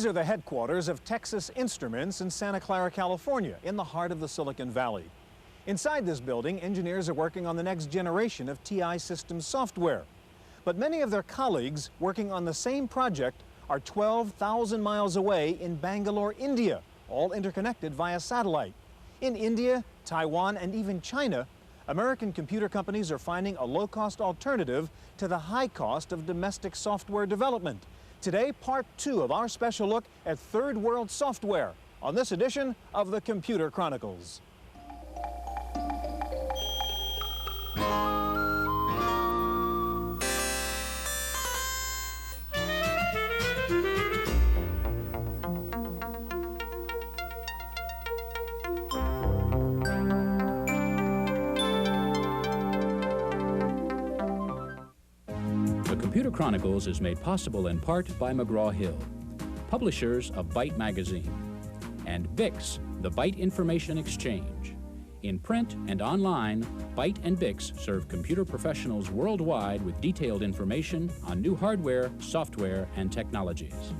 These are the headquarters of Texas Instruments in Santa Clara, California, in the heart of the Silicon Valley. Inside this building, engineers are working on the next generation of TI Systems software. But many of their colleagues working on the same project are 12,000 miles away in Bangalore, India, all interconnected via satellite. In India, Taiwan, and even China, American computer companies are finding a low-cost alternative to the high cost of domestic software development. Today, part 2 of our special look at third world software on this edition of the Computer Chronicles. The Computer Chronicles is made possible in part by McGraw-Hill, publishers of Byte magazine, and BIX, the Byte Information Exchange. In print and online, Byte and BIX serve computer professionals worldwide with detailed information on new hardware, software, and technologies.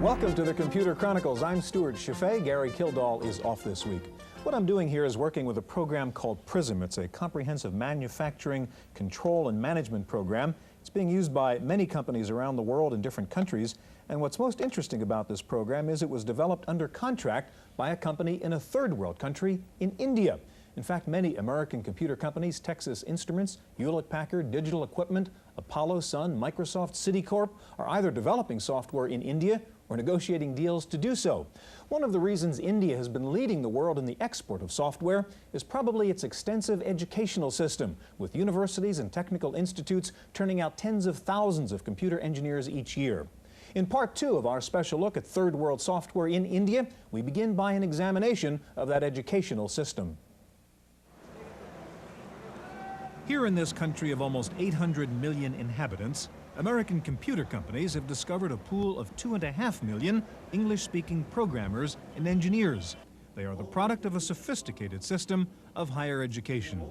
Welcome to the Computer Chronicles. I'm Stuart Chaffee. Gary Kildall is off this week. What I'm doing here is working with a program called PRISM. It's a comprehensive manufacturing, control, and management program. It's being used by many companies around the world in different countries. And what's most interesting about this program is it was developed under contract by a company in a third world country in India. In fact, many American computer companies, Texas Instruments, Hewlett-Packard, Digital Equipment, Apollo, Sun, Microsoft, Citicorp, are either developing software in India or negotiating deals to do so. One of the reasons India has been leading the world in the export of software is probably its extensive educational system, with universities and technical institutes turning out tens of thousands of computer engineers each year. In part 2 of our special look at third world software in India, we begin by an examination of that educational system. Here in this country of almost 800 million inhabitants, American computer companies have discovered a pool of 2.5 million English-speaking programmers and engineers. They are the product of a sophisticated system of higher education.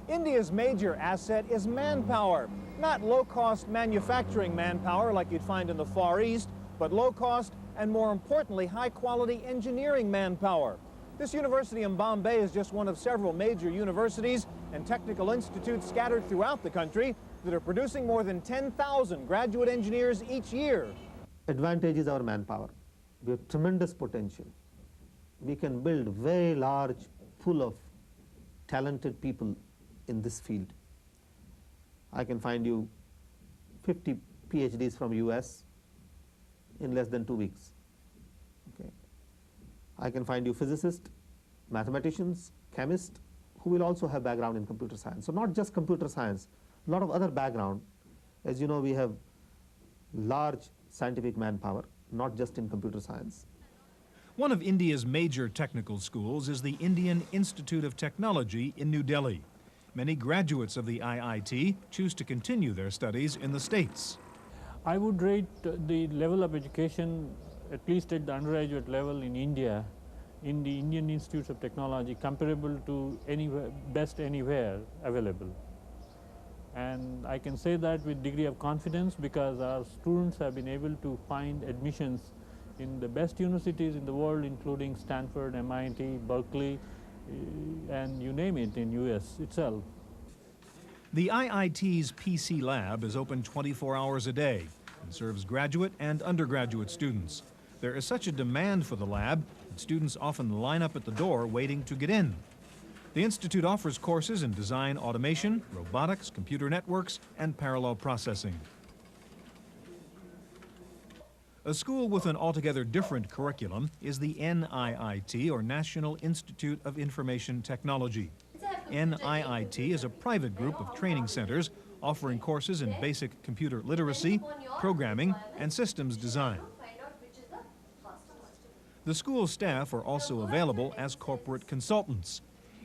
India's major asset is manpower, not low-cost manufacturing manpower like you'd find in the Far East, but low-cost and, more importantly, high-quality engineering manpower. This university in Bombay is just one of several major universities and technical institutes scattered throughout the country that are producing more than 10,000 graduate engineers each year. Advantage is our manpower. We have tremendous potential. We can build very large pool of talented people in this field. I can find you 50 PhDs from US in less than 2 weeks. Okay. I can find you physicists, mathematicians, chemists, who will also have background in computer science. So not just computer science, a lot of other background. As you know, we have large scientific manpower, not just in computer science. One of India's major technical schools is the Indian Institute of Technology in New Delhi. Many graduates of the IIT choose to continue their studies in the States. I would rate the level of education, at least at the undergraduate level in India, in the Indian Institutes of Technology, comparable to best anywhere available. And I can say that with degree of confidence because our students have been able to find admissions in the best universities in the world, including Stanford, MIT, Berkeley, and you name it in US itself. The IIT's PC lab is open 24 hours a day and serves graduate and undergraduate students. There is such a demand for the lab that students often line up at the door waiting to get in. The Institute offers courses in design automation, robotics, computer networks, and parallel processing. A school with an altogether different curriculum is the NIIT, or National Institute of Information Technology. NIIT is a private group of training centers offering courses in basic computer literacy, programming, and systems design. The school staff are also available as corporate consultants.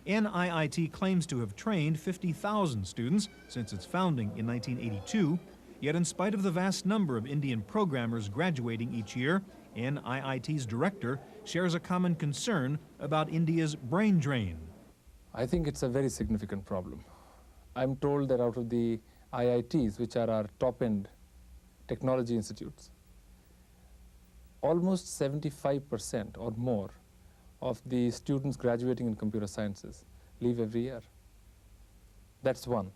NIIT claims to have trained 50,000 students since its founding in 1982, yet in spite of the vast number of Indian programmers graduating each year, NIIT's director shares a common concern about India's brain drain. I think it's a very significant problem. I'm told that out of the IITs, which are our top-end technology institutes, almost 75% or more of the students graduating in computer sciences leave every year. That's one.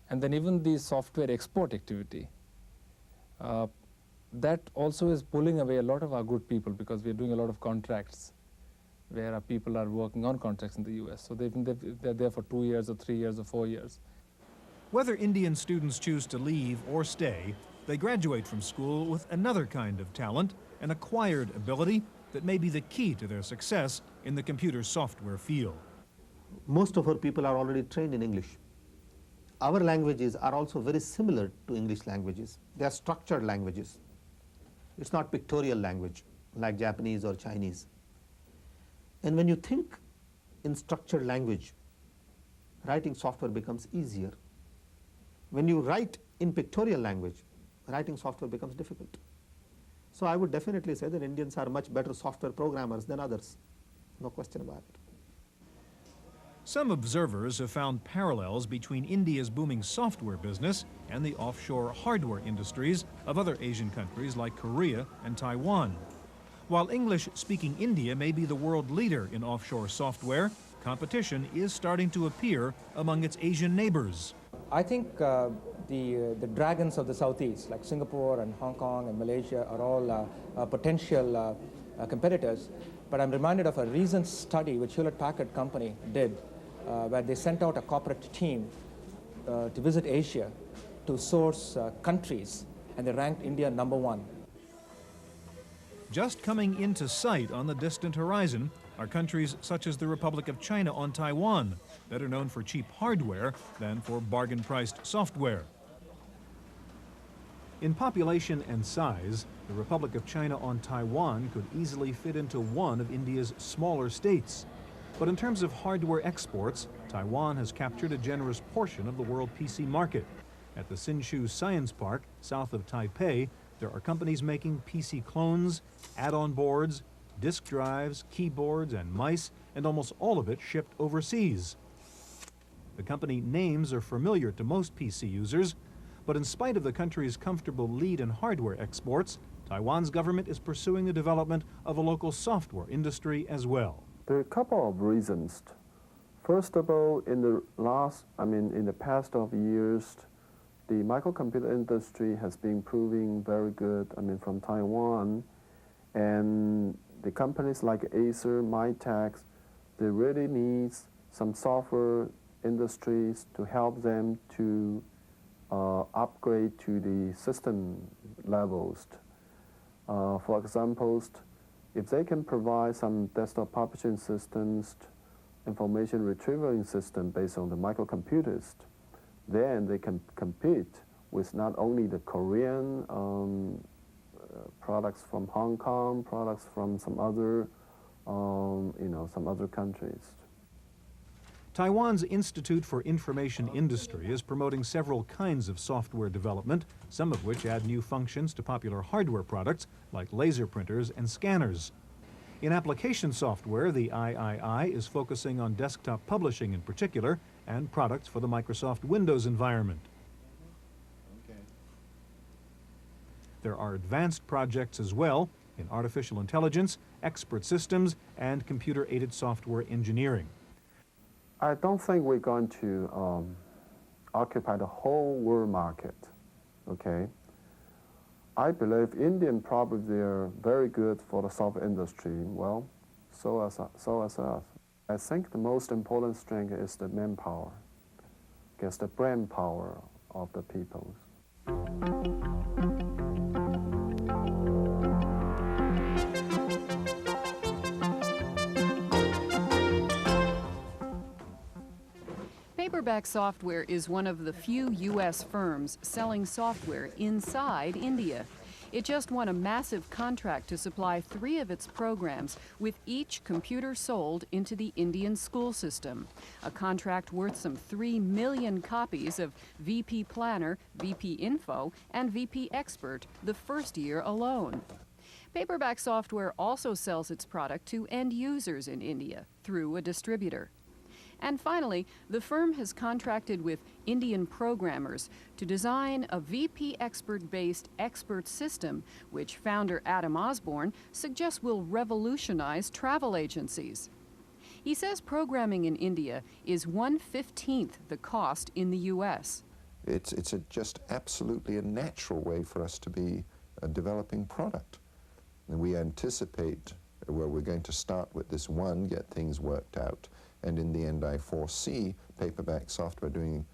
And then even the software export activity, that also is pulling away a lot of our good people, because we're doing a lot of contracts where our people are working on contracts in the US. So they're there for 2 years or 3 years or 4 years. Whether Indian students choose to leave or stay, they graduate from school with another kind of talent, an acquired ability that may be the key to their success in the computer software field. Most of our people are already trained in English. Our languages are also very similar to English languages. They are structured languages. It's not pictorial language like Japanese or Chinese. And when you think in structured language, writing software becomes easier. When you write in pictorial language, writing software becomes difficult. So I would definitely say that Indians are much better software programmers than others. No question about it. Some observers have found parallels between India's booming software business and the offshore hardware industries of other Asian countries like Korea and Taiwan. While English-speaking India may be the world leader in offshore software, competition is starting to appear among its Asian neighbors. I think the dragons of the Southeast, like Singapore and Hong Kong and Malaysia, are all potential competitors. But I'm reminded of a recent study which Hewlett-Packard Company did, where they sent out a corporate team to visit Asia to source countries, and they ranked India #1. Just coming into sight on the distant horizon are countries such as the Republic of China on Taiwan, better known for cheap hardware than for bargain-priced software. In population and size, the Republic of China on Taiwan could easily fit into one of India's smaller states. But in terms of hardware exports, Taiwan has captured a generous portion of the world PC market. At the Hsinchu Science Park, south of Taipei, there are companies making PC clones, add-on boards, disk drives, keyboards, and mice, and almost all of it shipped overseas. The company names are familiar to most PC users, but in spite of the country's comfortable lead in hardware exports, Taiwan's government is pursuing the development of a local software industry as well. There are a couple of reasons. First of all, in the past of years, the microcomputer industry has been proving very good, from Taiwan, and the companies like Acer, Mytex, they really need some software industries to help them to upgrade to the system levels. For example, if they can provide some desktop publishing systems, information retrieval system based on the microcomputers, then they can compete with not only the Korean products from Hong Kong, products from some other countries. Taiwan's Institute for Information Industry is promoting several kinds of software development, some of which add new functions to popular hardware products like laser printers and scanners. In application software, the III is focusing on desktop publishing in particular and products for the Microsoft Windows environment. There are advanced projects as well in artificial intelligence, expert systems, and computer-aided software engineering. I don't think we're going to occupy the whole world market, okay? I believe Indian probably are very good for the software industry. Well, so as us. I think the most important strength is the manpower, because the brain power of the people. Paperback Software is one of the few U.S. firms selling software inside India. It just won a massive contract to supply 3 of its programs, with each computer sold into the Indian school system. A contract worth some 3 million copies of VP Planner, VP Info, and VP Expert the first year alone. Paperback Software also sells its product to end users in India through a distributor. And finally, the firm has contracted with Indian programmers to design a VP Expert-based expert system, which founder Adam Osborne suggests will revolutionize travel agencies. He says programming in India is 1/15 the cost in the U.S. It's just absolutely a natural way for us to be developing product. And we anticipate, well, we're going to start with this one, get things worked out, and in the end I foresee Paperback Software doing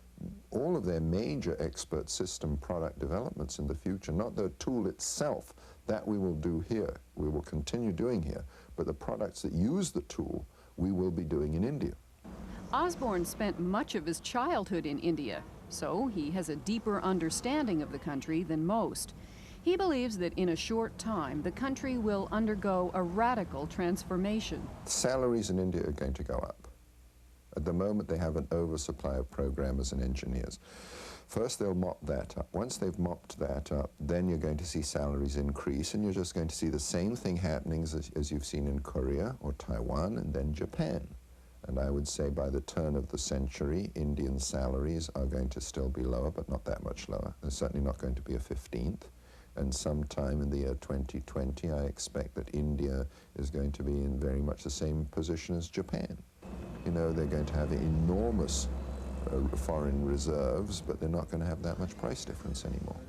all of their major expert system product developments in the future, not the tool itself, that we will do here, we will continue doing here, but the products that use the tool we will be doing in India. Osborne spent much of his childhood in India, so he has a deeper understanding of the country than most. He believes that in a short time, the country will undergo a radical transformation. Salaries in India are going to go up. At the moment, they have an oversupply of programmers and engineers. First, they'll mop that up. Once they've mopped that up, then you're going to see salaries increase, and you're just going to see the same thing happening as you've seen in Korea or Taiwan and then Japan. And I would say by the turn of the century, Indian salaries are going to still be lower, but not that much lower. They're certainly not going to be a 15th. And sometime in the year 2020, I expect that India is going to be in very much the same position as Japan. You know, they're going to have enormous foreign reserves, but they're not going to have that much price difference anymore.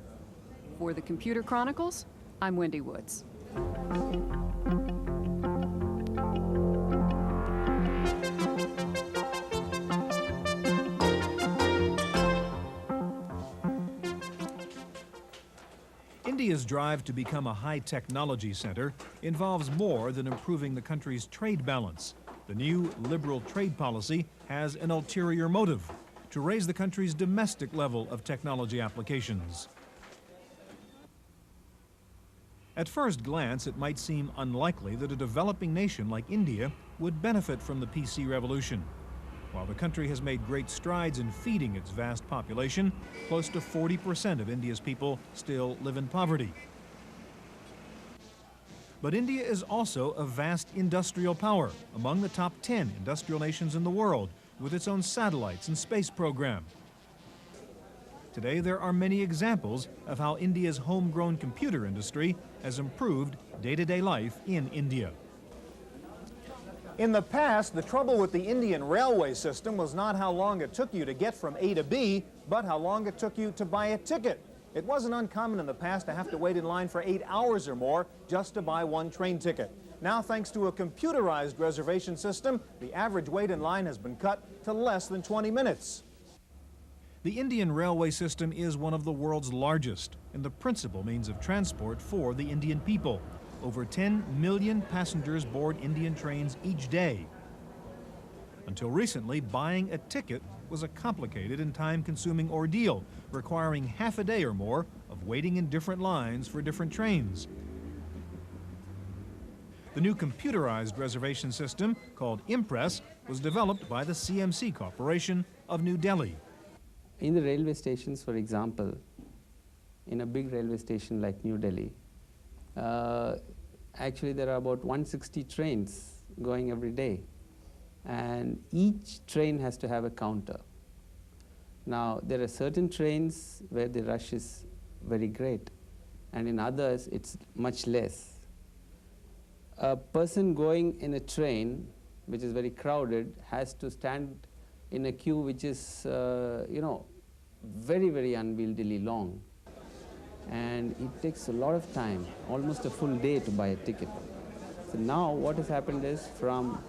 For the Computer Chronicles, I'm Wendy Woods. India's drive to become a high-technology center involves more than improving the country's trade balance. The new liberal trade policy has an ulterior motive: to raise the country's domestic level of technology applications. At first glance, it might seem unlikely that a developing nation like India would benefit from the PC revolution. While the country has made great strides in feeding its vast population, close to 40% of India's people still live in poverty. But India is also a vast industrial power, among the top 10 industrial nations in the world, with its own satellites and space program. Today, there are many examples of how India's homegrown computer industry has improved day-to-day life in India. In the past, the trouble with the Indian railway system was not how long it took you to get from A to B, but how long it took you to buy a ticket. It wasn't uncommon in the past to have to wait in line for 8 hours or more just to buy one train ticket. Now, thanks to a computerized reservation system, the average wait in line has been cut to less than 20 minutes. The Indian railway system is one of the world's largest and the principal means of transport for the Indian people. Over 10 million passengers board Indian trains each day. Until recently, buying a ticket was a complicated and time-consuming ordeal, requiring half a day or more of waiting in different lines for different trains. The new computerized reservation system, called Impress, was developed by the CMC Corporation of New Delhi. In the railway stations, for example, in a big railway station like New Delhi, actually there are about 160 trains going every day, and each train has to have a counter. Now, there are certain trains where the rush is very great, and in others it's much less. A person going in a train which is very crowded has to stand in a queue which is, very, very unwieldily long. And it takes a lot of time, almost a full day to buy a ticket. So now what has happened is, from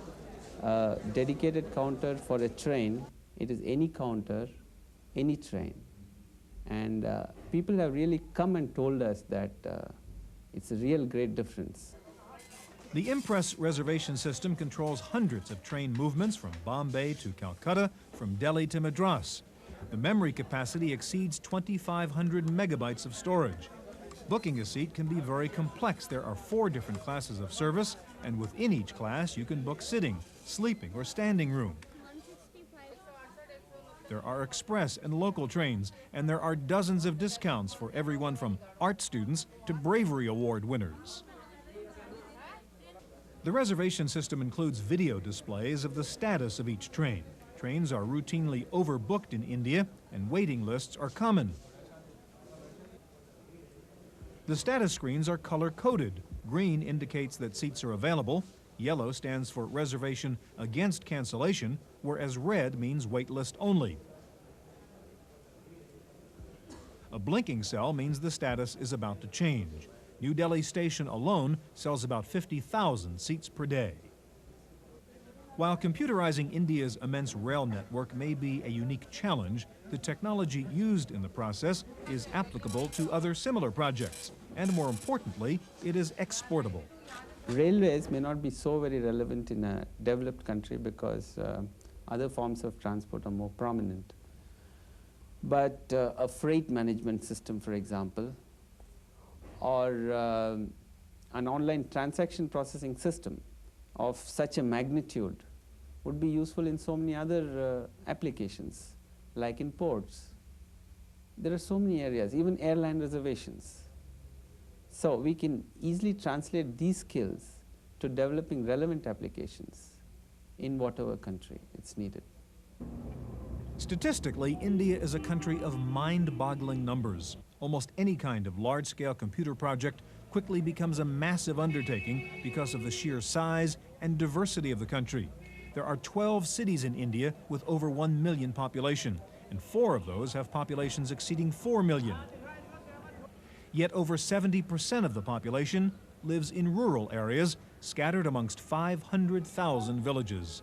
a dedicated counter for a train, it is any counter, any train. And people have really come and told us that it's a real great difference. The Impress reservation system controls hundreds of train movements from Bombay to Calcutta, from Delhi to Madras. The memory capacity exceeds 2,500 megabytes of storage. Booking a seat can be very complex. There are 4 different classes of service, and within each class you can book sitting, sleeping, or standing room. There are express and local trains, and there are dozens of discounts for everyone from art students to Bravery Award winners. The reservation system includes video displays of the status of each train. trains are routinely overbooked in India and waiting lists are common. The status screens are color-coded. Green indicates that seats are available, yellow stands for reservation against cancellation, whereas red means wait list only. A blinking cell means the status is about to change. New Delhi Station alone sells about 50,000 seats per day. While computerizing India's immense rail network may be a unique challenge, the technology used in the process is applicable to other similar projects, and more importantly, it is exportable. Railways may not be so very relevant in a developed country because other forms of transport are more prominent. But a freight management system, for example, or an online transaction processing system of such a magnitude would be useful in so many other applications, like in ports. There are so many areas, even airline reservations. So we can easily translate these skills to developing relevant applications in whatever country it's needed. Statistically, India is a country of mind-boggling numbers. Almost any kind of large-scale computer project quickly becomes a massive undertaking because of the sheer size and diversity of the country. There are 12 cities in India with over 1 million population, and 4 of those have populations exceeding 4 million. Yet over 70% of the population lives in rural areas, scattered amongst 500,000 villages.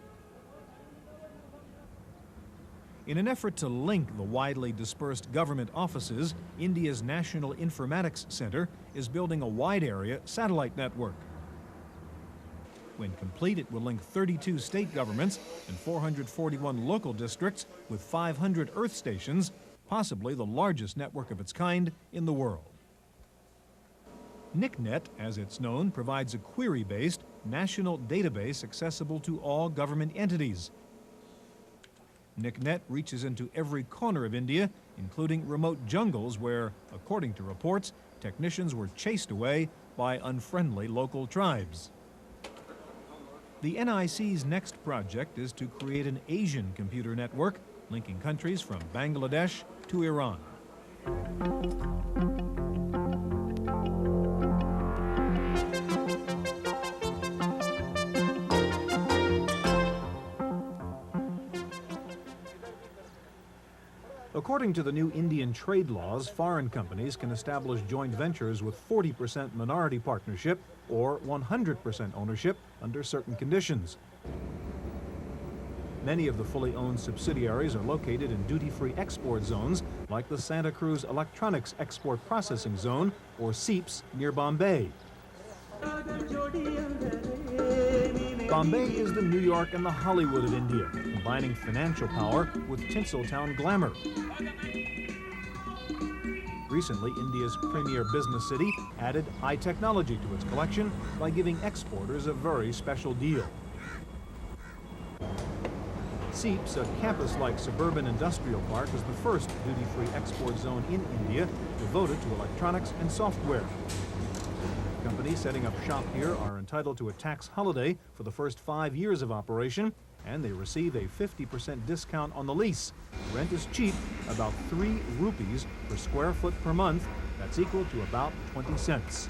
In an effort to link the widely dispersed government offices, India's National Informatics Center is building a wide-area satellite network. When complete, it will link 32 state governments and 441 local districts with 500 Earth stations, possibly the largest network of its kind in the world. NICNet, as it's known, provides a query-based national database accessible to all government entities. NICNet reaches into every corner of India, including remote jungles where, according to reports, technicians were chased away by unfriendly local tribes. The NIC's next project is to create an Asian computer network linking countries from Bangladesh to Iran. According to the new Indian trade laws, foreign companies can establish joint ventures with 40% minority partnership or 100% ownership under certain conditions. Many of the fully owned subsidiaries are located in duty-free export zones like the Santa Cruz Electronics Export Processing Zone, or SEEPS, near Bombay. Bombay is the New York and the Hollywood of India, combining financial power with Tinseltown glamour. Recently, India's premier business city added high technology to its collection by giving exporters a very special deal. SEEPS, a campus-like suburban industrial park, is the first duty-free export zone in India devoted to electronics and software. Companies setting up shop here are entitled to a tax holiday for the first 5 years of operation, and they receive a 50% discount on the lease. Rent is cheap, about 3 rupees per square foot per month. That's equal to about 20 cents.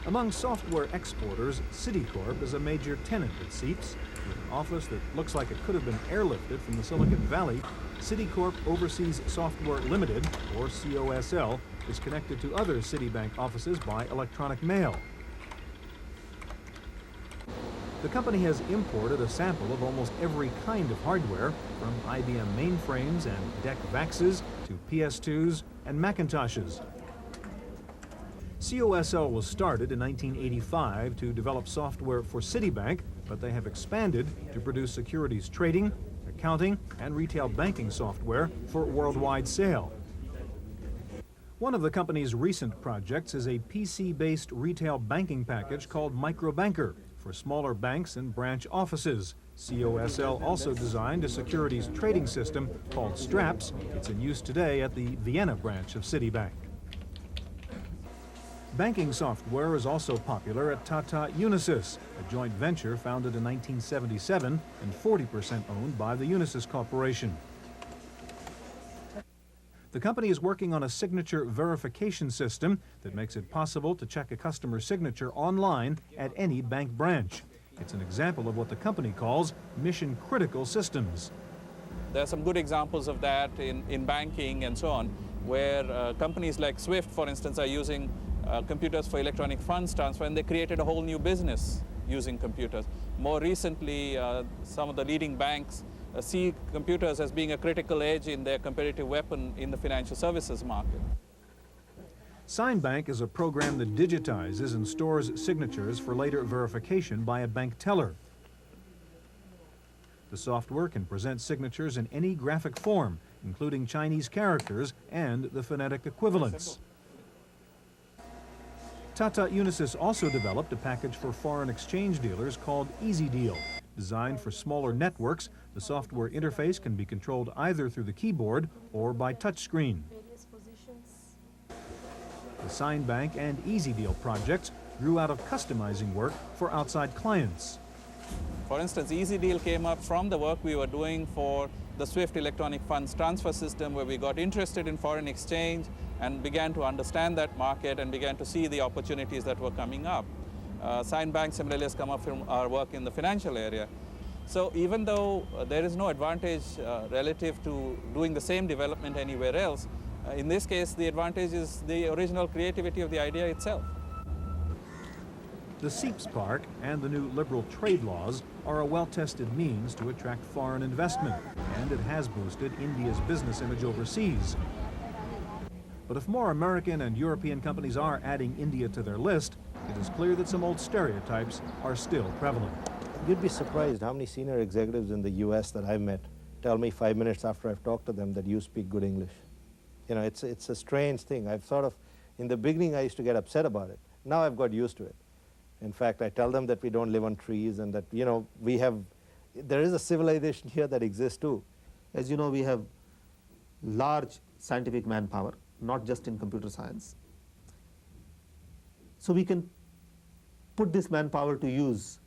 Among software exporters, Citicorp is a major tenant at SEEPS. With an office that looks like it could have been airlifted from the Silicon Valley, Citicorp Overseas Software Limited, or COSL, is connected to other Citibank offices by electronic mail. The company has imported a sample of almost every kind of hardware, from IBM mainframes and DEC VAXes to PS2s and Macintoshes. COSL was started in 1985 to develop software for Citibank, but they have expanded to produce securities trading, accounting, and retail banking software for worldwide sale. One of the company's recent projects is a PC-based retail banking package called Microbanker for smaller banks and branch offices. COSL also designed a securities trading system called Straps. It's in use today at the Vienna branch of Citibank. Banking software is also popular at Tata Unisys, a joint venture founded in 1977 and 40% owned by the Unisys Corporation. The company is working on a signature verification system that makes it possible to check a customer's signature online at any bank branch. It's an example of what the company calls mission-critical systems. There are some good examples of that in banking and so on, where companies like SWIFT, for instance, are using computers for electronic funds transfer, and they created a whole new business using computers. More recently, some of the leading banks see computers as being a critical edge in their competitive weapon in the financial services market. SignBank is a program that digitizes and stores signatures for later verification by a bank teller. The software can present signatures in any graphic form, including Chinese characters and the phonetic equivalents. Tata Unisys also developed a package for foreign exchange dealers called Easy Deal. Designed for smaller networks, the software interface can be controlled either through the keyboard or by touchscreen. The SignBank and Easy Deal projects grew out of customizing work for outside clients. For instance, Easy Deal came up from the work we were doing for the SWIFT electronic funds transfer system, where we got interested in foreign exchange and began to understand that market and began to see the opportunities that were coming up. SignBank similarly has come up from our work in the financial area. So even though there is no advantage relative to doing the same development anywhere else, in this case the advantage is the original creativity of the idea itself. The SEEPS Park and the new liberal trade laws are a well-tested means to attract foreign investment, and it has boosted India's business image overseas. But if more American and European companies are adding India to their list, it is clear that some old stereotypes are still prevalent. You'd be surprised how many senior executives in the US that I've met tell me 5 minutes after I've talked to them that you speak good English. You know, it's a strange thing. I've sort of, in the beginning I used to get upset about it. Now I've got used to it. In fact, I tell them that we don't live on trees and that, you know, there is a civilization here that exists too. As you know, we have large scientific manpower, not just in computer science. So we can put this manpower to use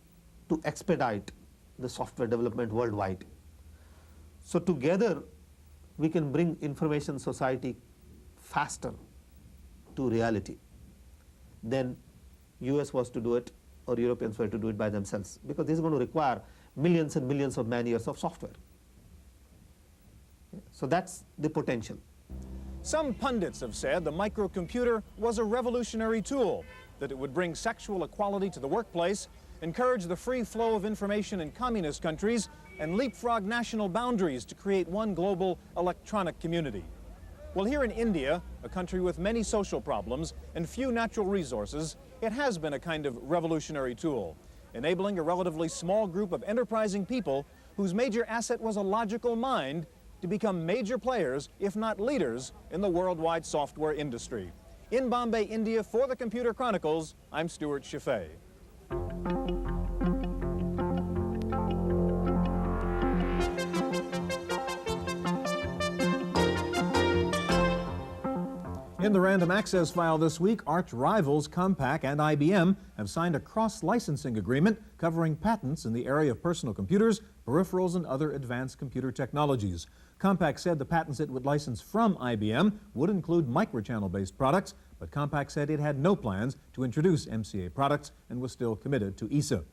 to expedite the software development worldwide. So together, we can bring information society faster to reality than US was to do it or Europeans were to do it by themselves, because this is going to require millions and millions of man years of software. So that's the potential. Some pundits have said the microcomputer was a revolutionary tool, that it would bring sexual equality to the workplace, encourage the free flow of information in communist countries, and leapfrog national boundaries to create one global electronic community. Well, here in India, a country with many social problems and few natural resources, it has been a kind of revolutionary tool, enabling a relatively small group of enterprising people whose major asset was a logical mind to become major players, if not leaders, in the worldwide software industry. In Bombay, India, for the Computer Chronicles, I'm Stuart Chaffee. In the random access file this week, arch rivals Compaq and IBM have signed a cross-licensing agreement covering patents in the area of personal computers, peripherals, and other advanced computer technologies. Compaq said the patents it would license from IBM would include microchannel-based products, but Compaq said it had no plans to introduce MCA products and was still committed to ESA.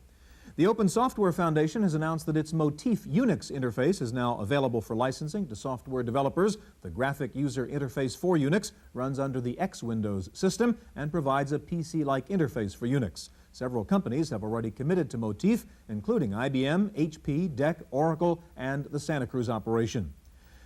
The Open Software Foundation has announced that its Motif Unix interface is now available for licensing to software developers. The graphic user interface for Unix runs under the X Windows system and provides a PC-like interface for Unix. Several companies have already committed to Motif, including IBM, HP, DEC, Oracle, and the Santa Cruz operation.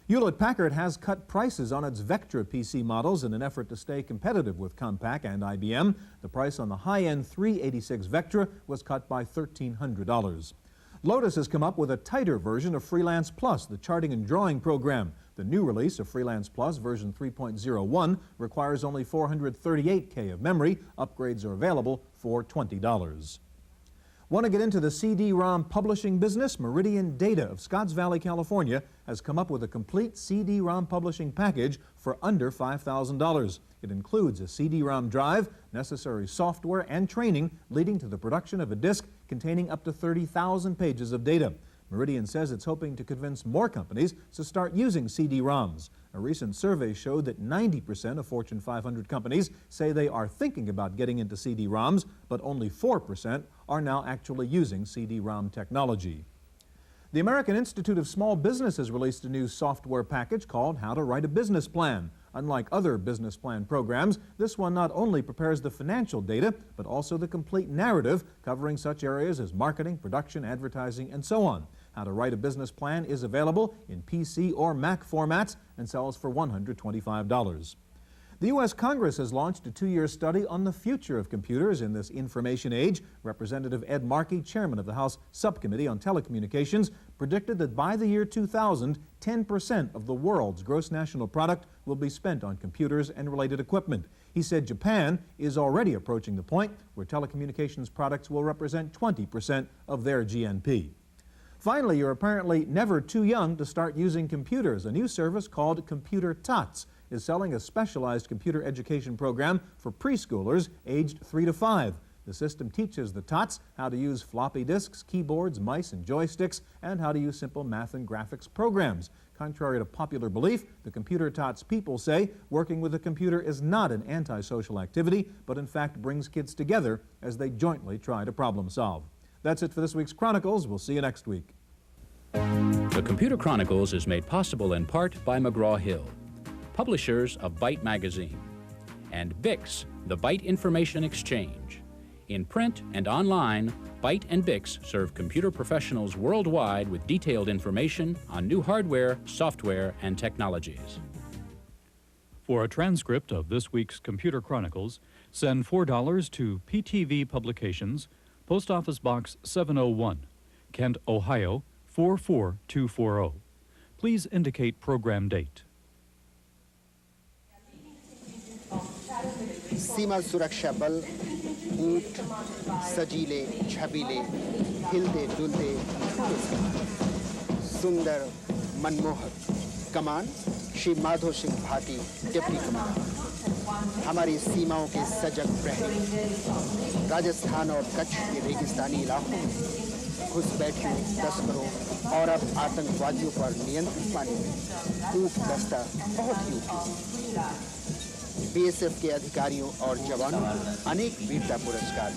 Hewlett-Packard has cut prices on its Vectra PC models in an effort to stay competitive with Compaq and IBM. The price on the high-end 386 Vectra was cut by $1,300. Lotus has come up with a tighter version of Freelance Plus, the charting and drawing program. The new release of Freelance Plus, version 3.01, requires only 438K of memory. Upgrades are available for $20. Want to get into the CD-ROM publishing business? Meridian Data of Scotts Valley, California has come up with a complete CD-ROM publishing package for under $5,000. It includes a CD-ROM drive, necessary software, and training leading to the production of a disc containing up to 30,000 pages of data. Meridian says it's hoping to convince more companies to start using CD-ROMs. A recent survey showed that 90% of Fortune 500 companies say they are thinking about getting into CD-ROMs, but only 4% are now actually using CD-ROM technology. The American Institute of Small Business has released a new software package called How to Write a Business Plan. Unlike other business plan programs, this one not only prepares the financial data, but also the complete narrative covering such areas as marketing, production, advertising, and so on. How to Write a Business Plan is available in PC or Mac formats and sells for $125. The U.S. Congress has launched a 2-year study on the future of computers in this information age. Representative Ed Markey, chairman of the House Subcommittee on Telecommunications, predicted that by the year 2000, 10% of the world's gross national product will be spent on computers and related equipment. He said Japan is already approaching the point where telecommunications products will represent 20% of their GNP. Finally, you're apparently never too young to start using computers. A new service called Computer Tots is selling a specialized computer education program for preschoolers aged 3 to 5. The system teaches the tots how to use floppy disks, keyboards, mice, and joysticks, and how to use simple math and graphics programs. Contrary to popular belief, the Computer Tots people say working with a computer is not an antisocial activity, but in fact brings kids together as they jointly try to problem solve. That's it for this week's Chronicles. We'll see you next week. The Computer Chronicles is made possible in part by McGraw-Hill, publishers of Byte Magazine, and BIX, the Byte Information Exchange. In print and online, Byte and BIX serve computer professionals worldwide with detailed information on new hardware, software, and technologies. For a transcript of this week's Computer Chronicles, send $4 to PTV Publications, Post Office Box 701, Kent, Ohio 44240. Please indicate program date. सीमा सुरक्षा बल ऊंट सजीले छबीले हिलते डुलते सुंदर मनमोहक कमान Shri Madho Singh Bhati deputy commander हमारी सीमाओं के सजग प्रहरी राजस्थान और कच्छ के रेगिस्तानी इलाकों में घुसपैठियों तस्करों और अब आतंकवादियों पर नियंत्रण पाने में ऊंट दस्ता बहुत ही उपयोगी बीएसएफ के अधिकारियों और जवानों को अनेक वीरता पुरस्कार